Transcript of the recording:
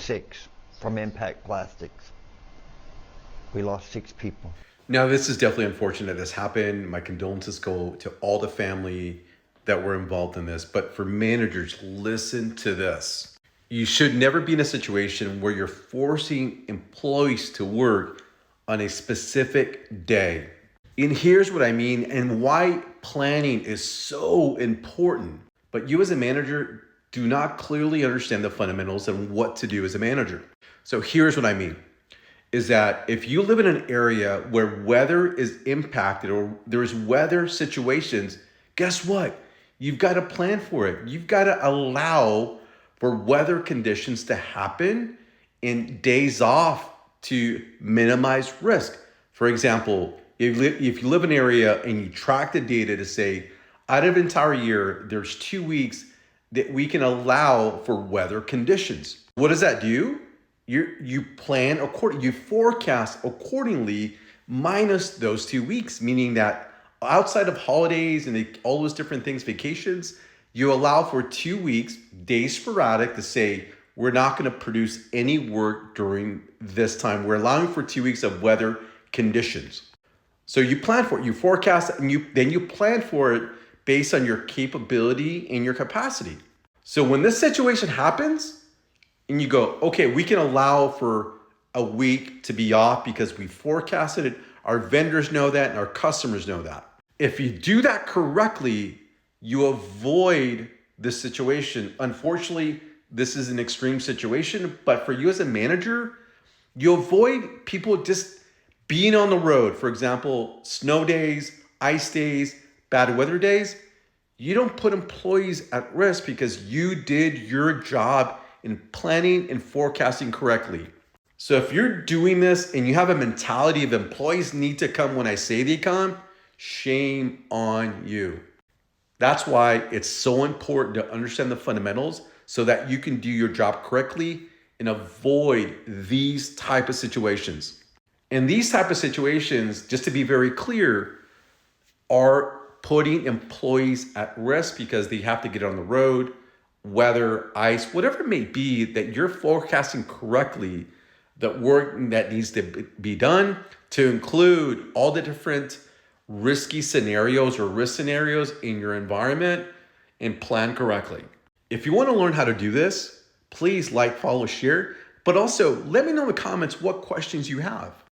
6 from impact plastics. We lost 6 people. Now, this is definitely unfortunate this happened. My condolences go to all the family that were involved in this. But for managers, listen to this. You should never be in a situation where you're forcing employees to work on a specific day. And here's what I mean and why planning is so important. But you as a manager do not clearly understand the fundamentals and what to do as a manager. So here's what I mean is that if you live in an area where weather is impacted or there's weather situations, guess what? You've got to plan for it. You've got to allow for weather conditions to happen in days off to minimize risk. For example, if you live in an area and you track the data to say, out of an entire year, there's 2 weeks that we can allow for weather conditions. What does that do? You plan accordingly, you forecast accordingly minus those 2 weeks, meaning that outside of holidays and all those different things, vacations, you allow for 2 weeks, days sporadic, to say, we're not going to produce any work during this time. We're allowing for 2 weeks of weather conditions. So you plan for it, you forecast it, and then you plan for it based on your capability and your capacity. So when this situation happens, and you go, okay, we can allow for a week to be off because we forecasted it. Our vendors know that and our customers know that. If you do that correctly, you avoid this situation. Unfortunately, this is an extreme situation, but for you as a manager, you avoid people just being on the road. For example, snow days, ice days, bad weather days. You don't put employees at risk because you did your job in planning and forecasting correctly. So if you're doing this and you have a mentality of employees need to come when I say they come, shame on you. That's why it's so important to understand the fundamentals so that you can do your job correctly and avoid these type of situations. And these type of situations, just to be very clear, are putting employees at risk because they have to get on the road, weather, ice, whatever it may be, that you're forecasting correctly, that work that needs to be done to include all the different risky scenarios or risk scenarios in your environment and plan correctly. If you want to learn how to do this, please like, follow, share, but also let me know in the comments what questions you have.